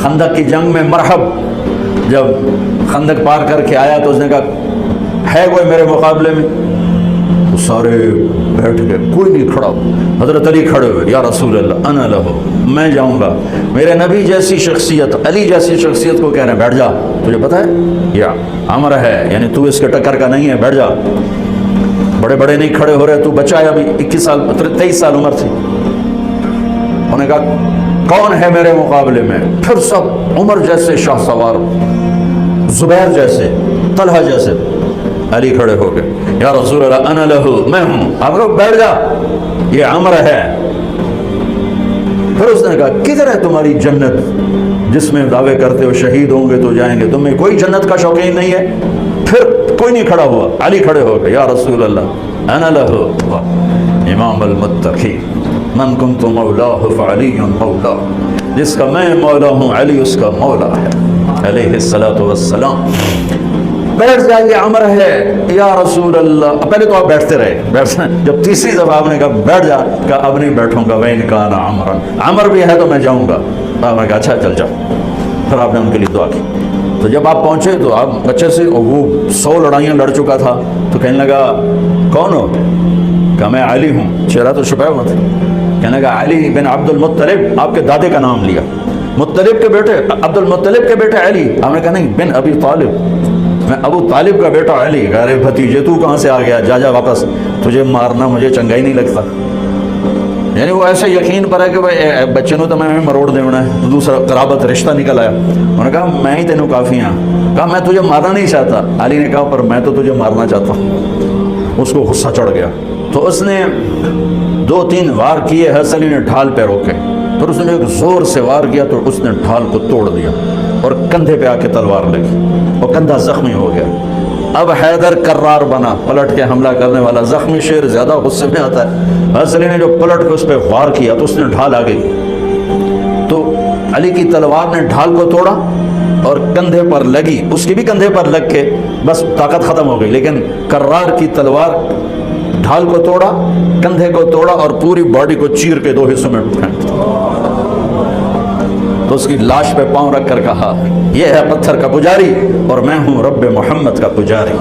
خندق کی جنگ میں مرحب جب خندق پار کر کے آیا تو اس نے کہا ہے کوئی میرے مقابلے میں؟ تو سارے بیٹھ گئے، کوئی نہیں کھڑا۔ حضرت علی کھڑے ہوئے، یا رسول اللہ انا لہو، میں جاؤں گا۔ میرے نبی جیسی شخصیت، علی جیسی شخصیت کو کہہ رہے ہیں بیٹھ جا، تجھے پتہ ہے یہ عمر ہے، یعنی تو اس کے ٹکر کا نہیں ہے، بیٹھ جا۔ بڑے بڑے نہیں کھڑے ہو رہے، تو بچہ ہے ابھی 21 سال 23 سال عمر تھی۔ انہوں نے کہا کون ہے میرے مقابلے میں؟ پھر سب عمر جیسے شاہ سوار، زبیر جیسے، طلحہ جیسے۔ علی کھڑے ہو گئے، یا رسول اللہ انا لہو، میں ہوں، آپ لوگ بیٹھ جا، یہ عمر ہے۔ پھر اس نے کہا کدھر ہے تمہاری جنت جس میں دعوے کرتے ہو شہید ہوں گے تو جائیں گے، تمہیں کوئی جنت کا شوقین نہیں ہے؟ پھر کوئی نہیں کھڑا ہوا، علی کھڑے ہو گئے، یا رسول اللہ انا لہو امام المتقین من کنت مولاہ فعلی مولا، جس کا میں مولا ہوں علی اس کا مولا ہے علیہ الصلوۃ والسلام۔ بیٹھ جائیے، عمر ہے یا رسول اللہ۔ پہلے تو آپ بیٹھتے رہے، جب تیسری دفعہ آپ نے کہا بیٹھ جا، کہا اب نہیں بیٹھوں گا، وَإِنْ كَانَ عَمْرًا، عمر بھی ہے تو میں جاؤں گا۔ آپ نے کہا اچھا چل جاؤ۔ پھر آپ نے ان کے لیے دعا کی۔ تو جب آپ پہنچے تو آپ اچھے سے، وہ 100 لڑائیاں لڑ چکا تھا، تو کہنے لگا کون ہو؟ کہا میں علی ہوں، چہرہ تو چھپایا ہوا تھا۔ کہنے لگا علی بن عبد المطلب، آپ کے دادے کا نام لیا، مطلب کے بیٹے، عبد المطلب کے بیٹے علی۔ آپ نے کہا نہیں، بن ابی طالب، میں ابو طالب کا بیٹا علی۔ ارے بھتیجے تو کہاں سے آ گیا، جا جا واپس، تجھے مارنا مجھے چنگا ہی نہیں لگتا۔ یعنی وہ ایسے یقین پر ہے کہ بھائی بچے نو تو میں مروڑ دینا ہے، تو دوسرا قرابت رشتہ نکل آیا۔ انہوں نے کہا میں ہی تینوں کافی ہوں۔ کہا میں تجھے مارنا نہیں چاہتا۔ علی نے کہا پر میں تو تجھے مارنا چاہتا ہوں۔ اس کو غصہ چڑھ گیا، تو اس نے 2-3 وار کیے، حضرت علی نے ڈھال پہ روکے، پھر اس نے ایک زور سے وار کیا تو اس نے ڈھال کو توڑ دیا اور کندھے پہ آ کے تلوار لگی، اور کندھا زخمی ہو گیا۔ اب حیدر کرار بنا، پلٹ کے حملہ کرنے والا۔ زخمی شیر زیادہ غصے میں آتا ہے۔ حضرت علی نے جو پلٹ کے اس پہ وار کیا تو اس نے ڈھال آ گئی، تو علی کی تلوار نے ڈھال کو توڑا اور کندھے پر لگی، اس کی بھی کندھے پر لگ کے بس طاقت ختم ہو گئی، لیکن کرار کی تلوار ڈھال کو توڑا، کندھے کو توڑا اور پوری باڈی کو چیر کے 2 حصوں میں پھینک دیا۔ تو اس کی لاش پہ پاؤں رکھ کر کہا یہ ہے پتھر کا پجاری اور میں ہوں رب محمد کا پجاری۔